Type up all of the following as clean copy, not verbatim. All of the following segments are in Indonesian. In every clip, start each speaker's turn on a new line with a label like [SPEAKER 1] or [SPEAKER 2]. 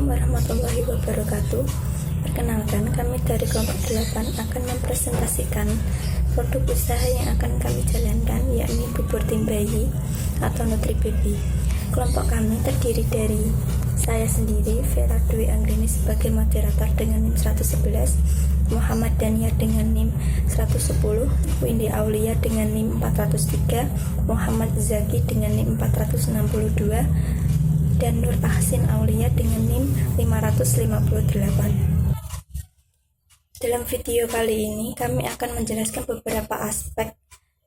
[SPEAKER 1] Assalamualaikum warahmatullahi wabarakatuh. Perkenalkan, kami dari kelompok 8 akan mempresentasikan produk usaha yang akan kami jalankan, yakni bubur tim bayi atau Nutri Baby. Kelompok kami terdiri dari saya sendiri, Vera Dwi Anggreni sebagai moderator dengan NIM 111, Muhammad Daniar dengan NIM 110, Windy Aulia dengan NIM 403, Muhammad Zaki dengan NIM 462, dan Nur Ahsin Aulia dengan NIM 558. Dalam video kali ini, kami akan menjelaskan beberapa aspek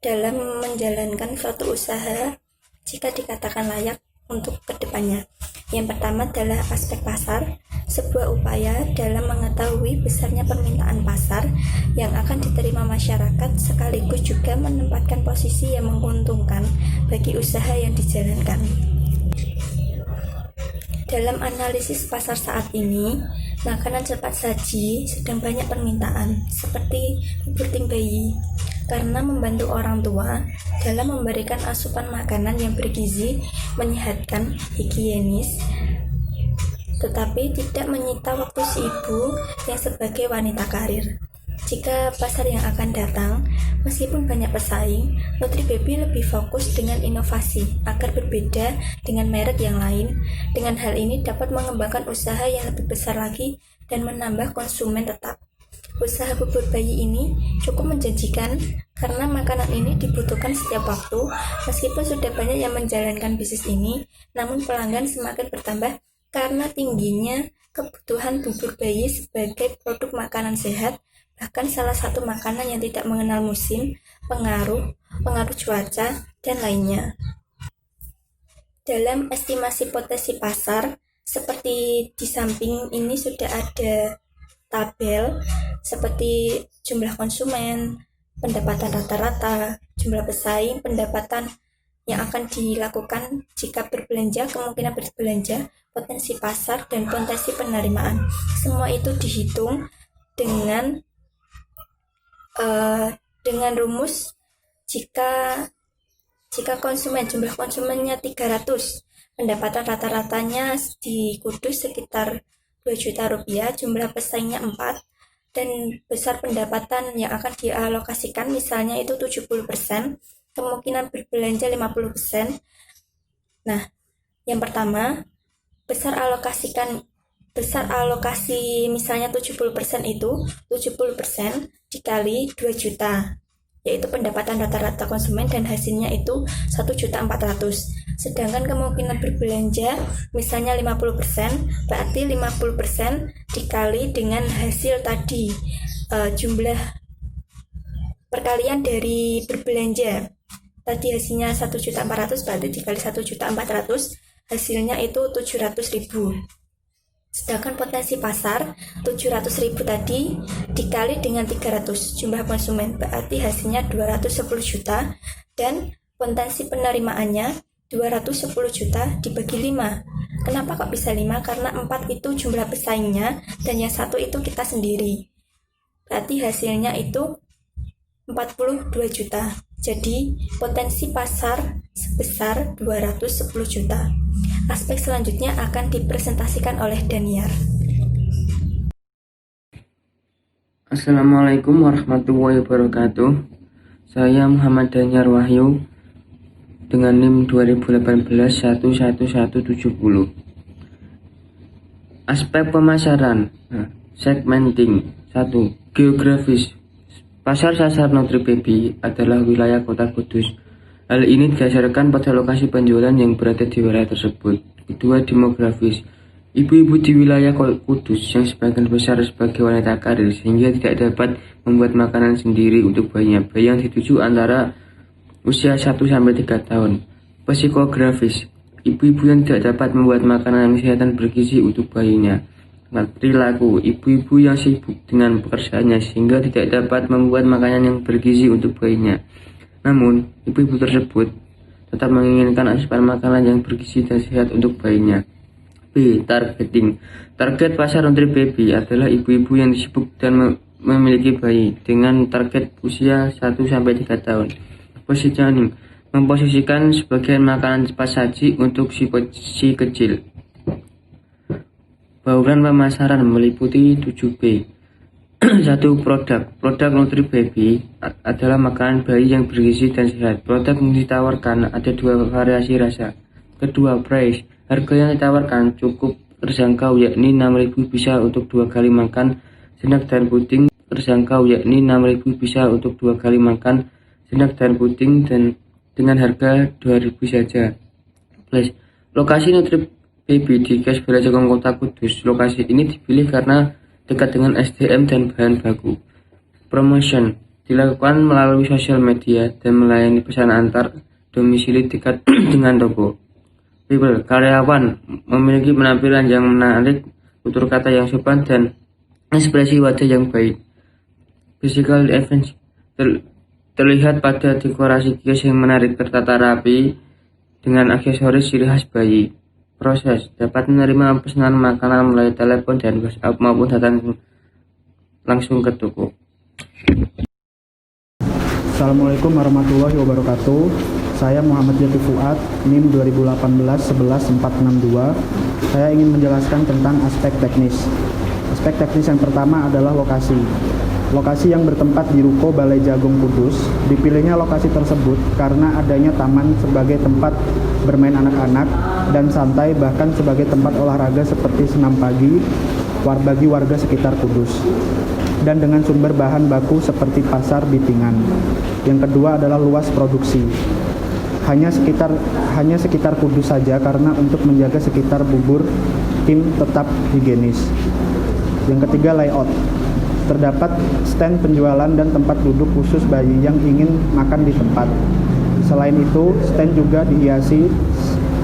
[SPEAKER 1] dalam menjalankan suatu usaha jika dikatakan layak untuk kedepannya. Yang pertama adalah aspek pasar, sebuah upaya dalam mengetahui besarnya permintaan pasar yang akan diterima masyarakat sekaligus juga menempatkan posisi yang menguntungkan bagi usaha yang dijalankan. Dalam analisis pasar saat ini, makanan cepat saji sedang banyak permintaan, seperti bubur tim bayi, karena membantu orang tua dalam memberikan asupan makanan yang bergizi, menyehatkan, higienis, tetapi tidak menyita waktu si ibu yang sebagai wanita karir. Jika pasar yang akan datang, meskipun banyak pesaing, Nutri Baby lebih fokus dengan inovasi agar berbeda dengan merek yang lain. Dengan hal ini dapat mengembangkan usaha yang lebih besar lagi dan menambah konsumen tetap. Usaha bubur bayi ini cukup menjanjikan karena makanan ini dibutuhkan setiap waktu. Meskipun sudah banyak yang menjalankan bisnis ini, namun pelanggan semakin bertambah karena tingginya kebutuhan bubur bayi sebagai produk makanan sehat. Bahkan salah satu makanan yang tidak mengenal musim, pengaruh cuaca, dan lainnya. Dalam estimasi potensi pasar, seperti di samping ini sudah ada tabel seperti jumlah konsumen, pendapatan rata-rata, jumlah pesaing, pendapatan yang akan dilakukan jika berbelanja, kemungkinan berbelanja, potensi pasar, dan potensi penerimaan. Semua itu dihitung dengan rumus jika jumlah konsumennya 300, pendapatan rata-ratanya di Kudus sekitar 2 juta rupiah, jumlah pesaingnya 4, dan besar pendapatan yang akan dialokasikan misalnya itu 70%, kemungkinan berbelanja 50%. Nah, yang pertama, besar alokasi misalnya 70% itu 70% dikali 2 juta, yaitu pendapatan rata-rata konsumen, dan hasilnya itu 1.400.000. Sedangkan kemungkinan berbelanja misalnya 50%, berarti 50% dikali dengan hasil tadi, jumlah perkalian dari berbelanja tadi hasilnya 1.400.000, berarti dikali 1.400.000, hasilnya itu 700.000. Sedangkan potensi pasar 700.000 tadi dikali dengan 300 jumlah konsumen, berarti hasilnya 210 juta, dan potensi penerimaannya 210 juta dibagi 5. Kenapa kok bisa 5? Karena 4 itu jumlah pesaingnya dan yang 1 itu kita sendiri, berarti hasilnya itu 42 juta. Jadi potensi pasar sebesar 210 juta. Aspek selanjutnya akan dipresentasikan oleh Daniar.
[SPEAKER 2] Assalamualaikum warahmatullahi wabarakatuh. Saya Muhammad Daniar Wahyu dengan NIM 2018-11170. Aspek pemasaran, segmenting. 1. Geografis. Pasar sasar Nutri Baby adalah wilayah Kota Kudus. Hal ini didasarkan pada lokasi penjualan yang berada di wilayah tersebut. Kedua, demografis. Ibu-ibu di wilayah Kudus yang sebagian besar sebagai wanita karir sehingga tidak dapat membuat makanan sendiri untuk bayinya. Bayi yang dituju antara usia 1-3 tahun. Psikografis. Ibu-ibu yang tidak dapat membuat makanan yang sehat dan bergizi untuk bayinya. Perilaku. Ibu-ibu yang sibuk dengan pekerjaannya sehingga tidak dapat membuat makanan yang bergizi untuk bayinya. Namun, ibu-ibu tersebut tetap menginginkan asupan makanan yang bergizi dan sehat untuk bayinya. B. Targeting. Target pasar Nutri Baby adalah ibu-ibu yang sibuk dan memiliki bayi dengan target usia 1-3 tahun. Positioning. Memposisikan sebagian makanan cepat saji untuk si kecil. Bauran pemasaran meliputi 7P. 1. Produk Nutri Baby adalah makanan bayi yang bergizi dan sehat. Produk yang ditawarkan ada 2 variasi rasa. Kedua, price. Harga yang ditawarkan cukup terjangkau, yakni 6.000 bisa untuk 2 kali makan snack dan puding terjangkau, yakni 6.000 bisa untuk 2 kali makan snack dan puding dan dengan harga 2.000 saja. Plus, lokasi Nutri Baby di Kesbela Jagong Kota Kudus. Lokasi ini dipilih karena dekat dengan SDM dan bahan baku. Promotion dilakukan melalui sosial media dan melayani pesan antar domisili dekat dengan toko. People, karyawan memiliki penampilan yang menarik, tutur kata yang sopan, dan ekspresi wajah yang baik. Physical events terlihat pada dekorasi kios yang menarik tertata rapi dengan aksesoris ciri khas bayi. Proses dapat menerima pesanan makanan melalui telepon dan WhatsApp maupun datang langsung ke toko.
[SPEAKER 3] Assalamualaikum warahmatullahi wabarakatuh. Saya Muhammad Jati Fuad, NIM 2018-11462. Saya ingin menjelaskan tentang aspek teknis. Aspek teknis yang pertama adalah lokasi. Lokasi yang bertempat di Ruko Balai Jagung Kudus. Dipilihnya lokasi tersebut karena adanya taman sebagai tempat bermain anak-anak dan santai, bahkan sebagai tempat olahraga seperti senam pagi bagi warga sekitar Kudus, dan dengan sumber bahan baku seperti pasar Bitingan. Yang kedua adalah luas produksi. Hanya sekitar Kudus saja karena untuk menjaga sekitar bubur tim tetap higienis. Yang ketiga, layout. Terdapat stand penjualan dan tempat duduk khusus bayi yang ingin makan di tempat. Selain itu, stand juga dihiasi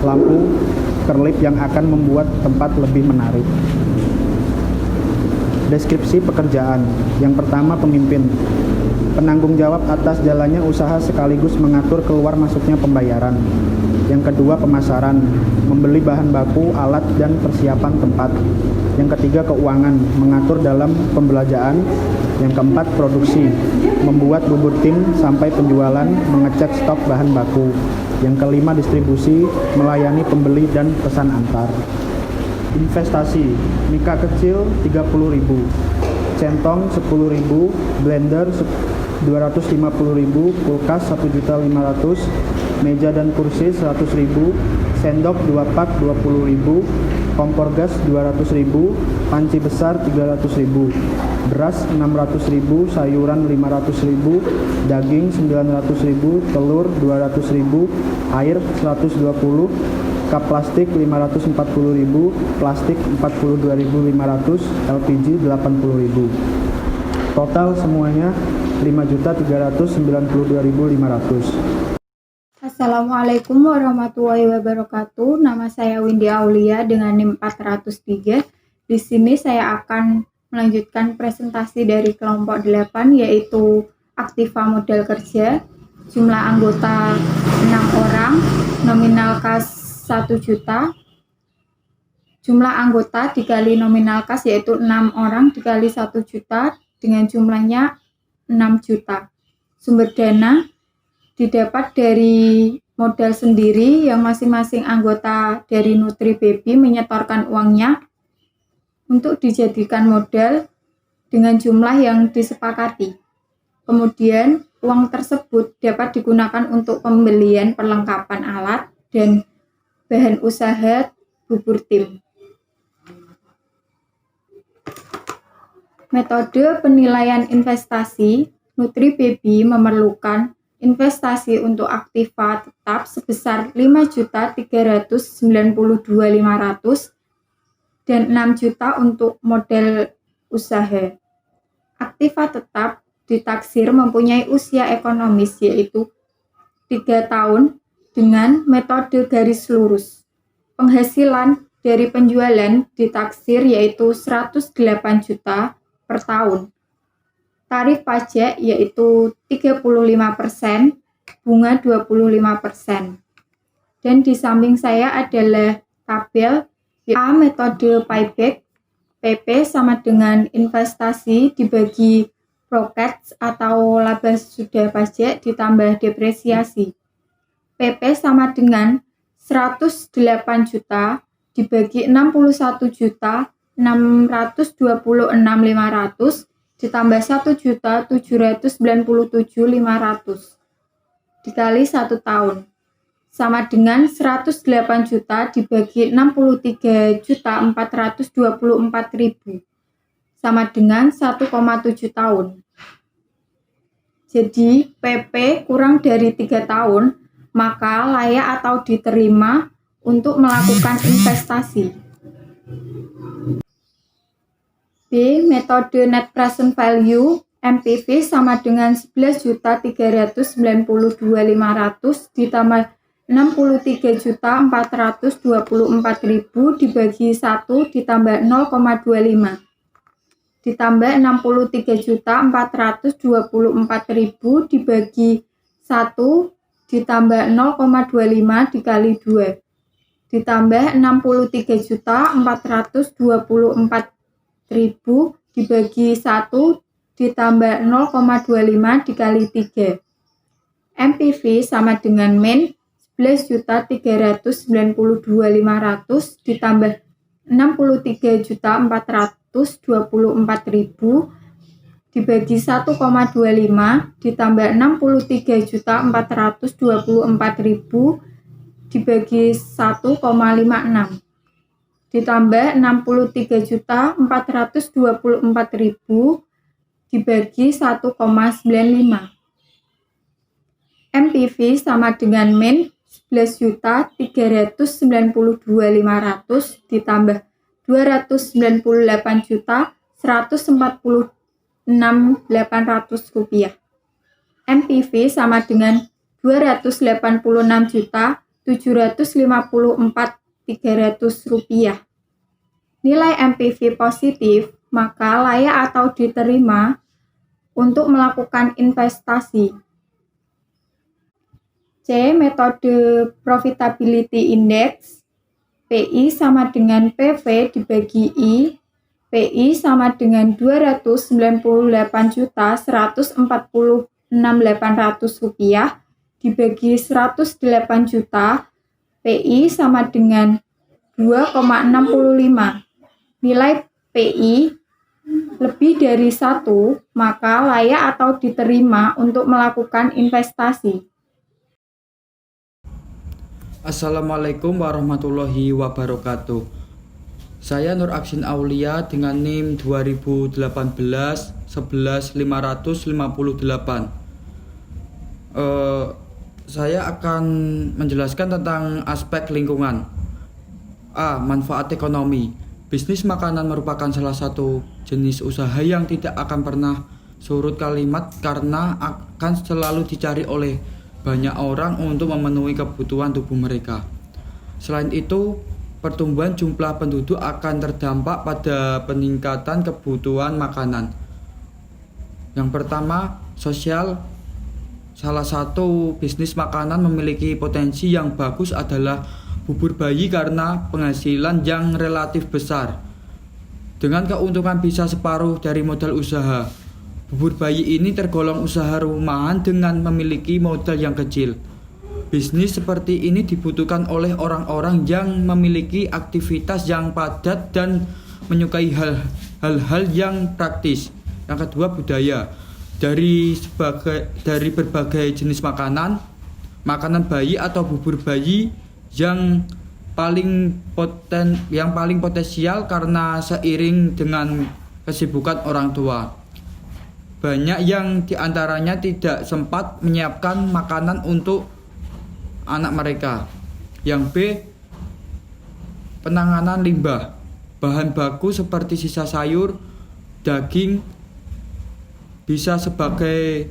[SPEAKER 3] lampu kerlip yang akan membuat tempat lebih menarik. Deskripsi pekerjaan. Yang pertama, pemimpin. Penanggung jawab atas jalannya usaha sekaligus mengatur keluar masuknya pembayaran. Yang kedua, pemasaran. Membeli bahan baku, alat, dan persiapan tempat. Yang ketiga, keuangan. Mengatur dalam pembelanjaan. Yang keempat, produksi. Membuat bubur tim sampai penjualan, mengecek stok bahan baku. Yang kelima, distribusi. Melayani pembeli dan pesan antar. Investasi. Mika kecil 30.000, centong 10.000, blender 250.000, kulkas 1.500.000, meja dan kursi 100.000, sendok 2 pak 20.000, kompor gas 200.000, panci besar 300.000, beras 600.000, sayuran 500.000, daging 900.000, telur 200.000, air 120, kap plastik 540.000, plastik 42.500, LPG 80.000. Total semuanya 5.392.500.
[SPEAKER 4] Assalamualaikum warahmatullahi wabarakatuh. Nama saya Windy Aulia dengan NIM 403. Di sini saya akan melanjutkan presentasi dari kelompok 8, yaitu Aktiva Modal Kerja. Jumlah anggota 6 orang, nominal kas 1 juta. Jumlah anggota dikali nominal kas yaitu 6 orang dikali 1 juta dengan jumlahnya 6 juta. Sumber dana didapat dari modal sendiri yang masing-masing anggota dari Nutri Baby menyetorkan uangnya untuk dijadikan modal dengan jumlah yang disepakati. Kemudian uang tersebut dapat digunakan untuk pembelian perlengkapan alat dan bahan usaha bubur tim. Metode penilaian investasi. Nutri Baby memerlukan investasi untuk Aktiva tetap sebesar 5.392.500 dan 6 juta untuk model usaha. Aktiva tetap ditaksir mempunyai usia ekonomis yaitu 3 tahun dengan metode garis lurus. Penghasilan dari penjualan ditaksir yaitu 108 juta per tahun. Tarif pajak yaitu 35%, bunga 25%. Dan di samping saya adalah tabel A metode payback, PP sama dengan investasi dibagi prokes atau laba sudah pajak ditambah depresiasi. PP sama dengan 108 juta dibagi 61 juta 626.500 ditambah 1.797.500 dikali 1 tahun sama dengan 108 juta dibagi 63.424.000 sama dengan 1,7 tahun. Jadi PP kurang dari 3 tahun, maka layak atau diterima untuk melakukan investasi. B. Metode Net Present Value MPV sama dengan 11.392.500 ditambah 63.424.000 dibagi 1 ditambah 0,25 ditambah 63.424.000 dibagi 1 ditambah 0,25 dikali 2 ditambah 63.424.000 dibagi 1 ditambah 0,25 dikali 3. MPV sama dengan min 11.392.500 ditambah 63.424.000 dibagi 1,25 ditambah 63.424.000 dibagi 1,56 ditambah 63.424.000 dibagi 1,95. MPV sama dengan min 11.392.500 ditambah 298.146.800 rupiah. MPV sama dengan 286.754.300 rupiah. Nilai MPV positif, maka layak atau diterima untuk melakukan investasi. C. Metode Profitability Index PI sama dengan PV dibagi I. PI sama dengan 298.146.800 rupiah dibagi 108 juta. PI sama dengan 2,65. Nilai PI lebih dari 1, maka layak atau diterima untuk melakukan investasi.
[SPEAKER 5] Assalamualaikum warahmatullahi wabarakatuh. Saya Nur Aksin Aulia dengan NIM 2018 11.558. Saya akan menjelaskan tentang aspek lingkungan. A. Manfaat ekonomi. Bisnis makanan merupakan salah satu jenis usaha yang tidak akan pernah surut kalimat karena akan selalu dicari oleh banyak orang untuk memenuhi kebutuhan tubuh mereka. Selain itu, pertumbuhan jumlah penduduk akan terdampak pada peningkatan kebutuhan makanan. Yang pertama, sosial. Salah satu bisnis makanan memiliki potensi yang bagus adalah bubur bayi karena penghasilan yang relatif besar. Dengan keuntungan bisa separuh dari modal usaha. Bubur bayi ini tergolong usaha rumahan dengan memiliki modal yang kecil. Bisnis seperti ini dibutuhkan oleh orang-orang yang memiliki aktivitas yang padat dan menyukai hal-hal yang praktis. Yang kedua, budaya. Dari berbagai jenis makanan bayi atau bubur bayi yang paling potensial karena seiring dengan kesibukan orang tua. Banyak yang diantaranya tidak sempat menyiapkan makanan untuk anak mereka. Yang B. Penanganan limbah. Bahan baku seperti sisa sayur, daging bisa sebagai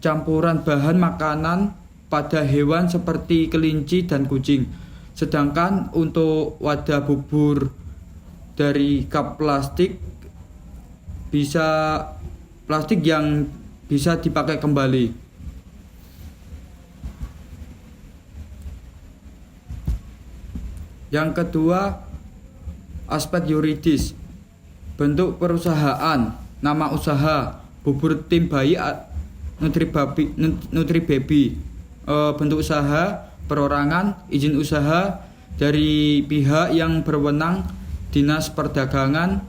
[SPEAKER 5] campuran bahan makanan pada hewan seperti kelinci dan kucing. Sedangkan untuk wadah bubur dari cup plastik yang bisa dipakai kembali. Yang kedua, aspek yuridis. Bentuk perusahaan, nama usaha, bubur tim bayi, Nutribaby. Bentuk usaha, perorangan, izin usaha dari pihak yang berwenang Dinas Perdagangan,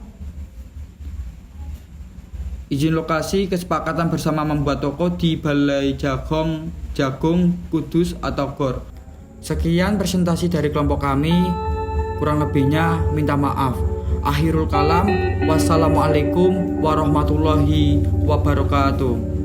[SPEAKER 5] izin lokasi, kesepakatan bersama membuat toko di Balai Jagung Kudus atau GOR. Sekian presentasi dari kelompok kami, kurang lebihnya minta maaf. Akhirul kalam, wassalamualaikum warahmatullahi wabarakatuh.